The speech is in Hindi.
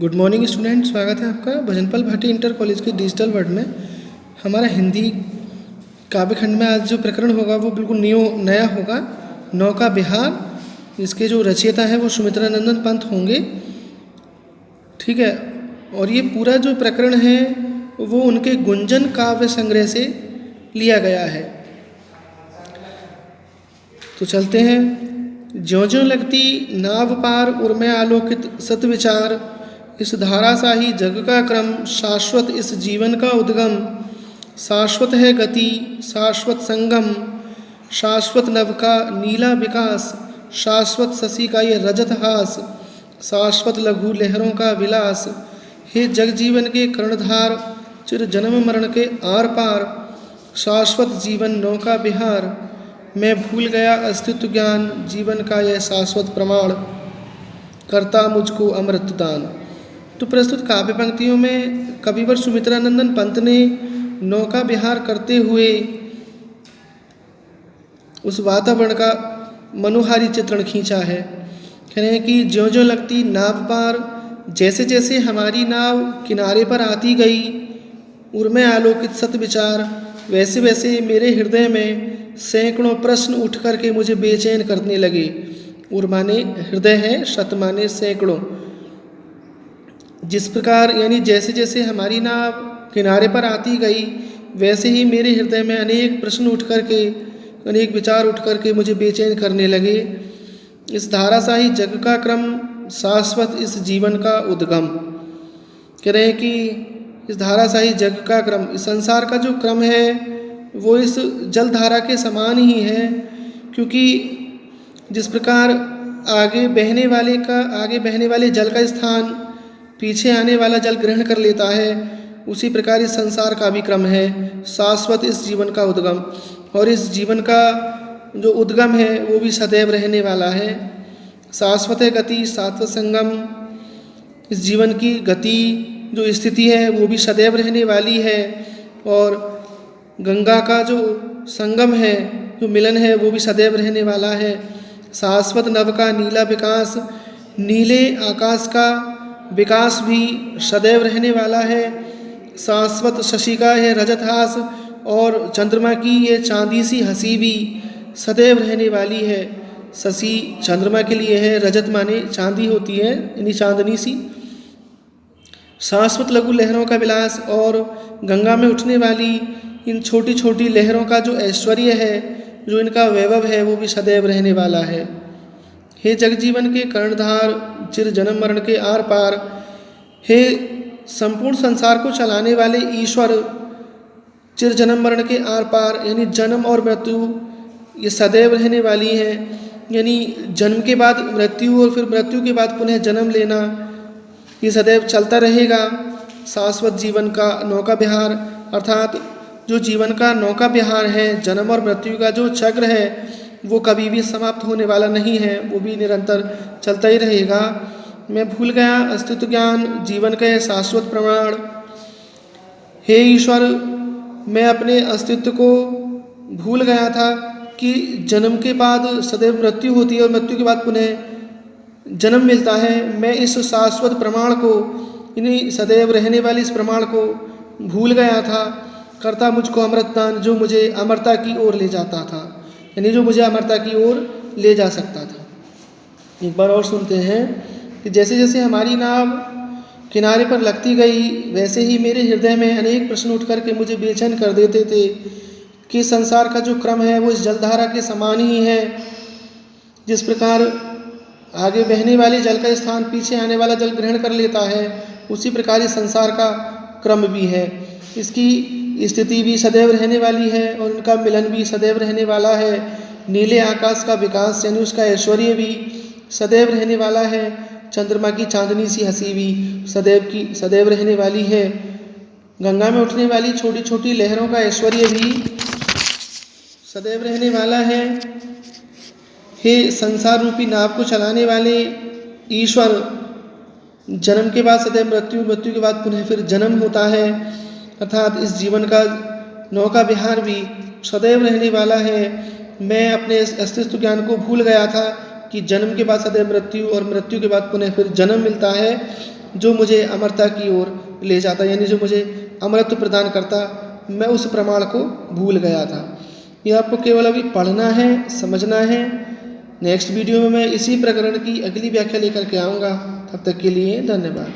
गुड मॉर्निंग स्टूडेंट, स्वागत है आपका भजनपाल भाटी इंटर कॉलेज के डिजिटल वर्ड में। हमारा हिंदी काव्यखंड में आज जो प्रकरण होगा वो बिल्कुल नया होगा, नौका बिहार। इसके जो रचयिता है वो सुमित्रा नंदन पंत होंगे, ठीक है। और ये पूरा जो प्रकरण है वो उनके गुंजन काव्य संग्रह से लिया गया है। तो चलते हैं। ज्यों ज्यों लगती नाव पार उर्मे आलोकित सत विचार, इस धाराशाही जग का क्रम शाश्वत इस जीवन का उद्गम। शाश्वत है गति शाश्वत संगम, शाश्वत नभ का नीला विकास, शाश्वत शशि का ये रजत हास, शाश्वत लघु लहरों का विलास। हे जग जीवन के कर्णधार, चिर जन्म मरण के आर पार, शाश्वत जीवन नौका विहार। मैं भूल गया अस्तित्व ज्ञान, जीवन का यह शाश्वत प्रमाण, करता मुझको अमृत दान। तो प्रस्तुत काव्य पंक्तियों में कविवर सुमित्रा नंदन पंत ने नौका विहार करते हुए उस वातावरण का मनोहारी चित्रण खींचा है। कह रहे हैं कि ज्यों ज्यों लगती नाव पार, जैसे जैसे हमारी नाव किनारे पर आती गई, उर्मे आलोकित सत विचार, वैसे वैसे मेरे हृदय में सैकड़ों प्रश्न उठ कर के मुझे बेचैन करने लगे। उर माने हृदय है, शत माने सैकड़ों। जिस प्रकार यानी जैसे जैसे हमारी नाव किनारे पर आती गई, वैसे ही मेरे हृदय में अनेक प्रश्न उठ कर के, अनेक विचार उठ कर के मुझे बेचैन करने लगे। इस धाराशाही जग का क्रम शाश्वत इस जीवन का उद्गम। कह रहे हैं कि इस धाराशाही जग का क्रम, इस संसार का जो क्रम है वो इस जल धारा के समान ही है। क्योंकि जिस प्रकार आगे बहने वाले जल का स्थान पीछे आने वाला जल ग्रहण कर लेता है, उसी प्रकार इस संसार का भी क्रम है, शाश्वत इस जीवन का उद्गम। और इस जीवन का जो उद्गम है वो भी सदैव रहने वाला है। शाश्वत है गति शाश्वत संगम, इस जीवन की गति जो स्थिति है वो भी सदैव रहने वाली है। और गंगा का जो संगम है, जो मिलन है, वो भी सदैव रहने वाला है। शाश्वत नभ का नीला विकास, नीले आकाश का विकास भी सदैव रहने वाला है। शाश्वत शशि का है रजत हास, और चंद्रमा की ये चांदी सी हंसी भी सदैव रहने वाली है। शशि चंद्रमा के लिए है, रजत माने चांदी होती है, यानी चांदनी सी। शाश्वत लघु लहरों का विलास, और गंगा में उठने वाली इन छोटी छोटी लहरों का जो ऐश्वर्य है, जो इनका वैभव है, वो भी सदैव रहने वाला है। हे जगजीवन के कर्णधार, चिर जन्म मरण के आर पार, हे संपूर्ण संसार को चलाने वाले ईश्वर, चिर जन्म मरण के आर पार, यानी जन्म और मृत्यु ये सदैव रहने वाली है। यानी जन्म के बाद मृत्यु और फिर मृत्यु के बाद पुनः जन्म लेना, ये सदैव चलता रहेगा। शाश्वत जीवन का नौका विहार, अर्थात जो जीवन का नौका विहार है, जन्म और मृत्यु का जो चक्र है, वो कभी भी समाप्त होने वाला नहीं है, वो भी निरंतर चलता ही रहेगा। मैं भूल गया अस्तित्व ज्ञान, जीवन का यह शाश्वत प्रमाण। हे ईश्वर, मैं अपने अस्तित्व को भूल गया था कि जन्म के बाद सदैव मृत्यु होती है और मृत्यु के बाद पुनः जन्म मिलता है। मैं इस शाश्वत प्रमाण को, यानी सदैव रहने वाले इस प्रमाण को भूल गया था। करता मुझको अमृत दान, जो मुझे अमरता की ओर ले जाता था, यानी जो मुझे अमरता की ओर ले जा सकता था। एक बार और सुनते हैं कि जैसे जैसे हमारी नाव किनारे पर लगती गई, वैसे ही मेरे हृदय में अनेक प्रश्न उठ कर के मुझे बेचैन कर देते थे कि संसार का जो क्रम है वो इस जलधारा के समान ही है। जिस प्रकार आगे बहने वाले जल का स्थान पीछे आने वाला जल ग्रहण कर लेता है, उसी प्रकार इस संसार का क्रम भी है। इसकी स्थिति भी सदैव रहने वाली है और उनका मिलन भी सदैव रहने वाला है। नीले आकाश का विकास, यानी उसका ऐश्वर्य भी सदैव रहने वाला है। चंद्रमा की चांदनी सी हंसी भी सदैव रहने वाली है। गंगा में उठने वाली छोटी छोटी लहरों का ऐश्वर्य भी सदैव रहने वाला है। हे संसार रूपी नाव को चलाने वाले ईश्वर, जन्म के बाद सदैव मृत्यु, मृत्यु के बाद पुनः फिर जन्म होता है, अर्थात इस जीवन का नौका विहार भी सदैव रहने वाला है। मैं अपने अस्तित्व ज्ञान को भूल गया था कि जन्म के बाद सदैव मृत्यु और मृत्यु के बाद पुनः फिर जन्म मिलता है। जो मुझे अमरता की ओर ले जाता, यानी जो मुझे अमरत्व प्रदान करता, मैं उस प्रमाण को भूल गया था। ये आपको केवल अभी पढ़ना है, समझना है। नेक्स्ट वीडियो में मैं इसी प्रकरण की अगली व्याख्या लेकर के आऊँगा। तब तक के लिए धन्यवाद।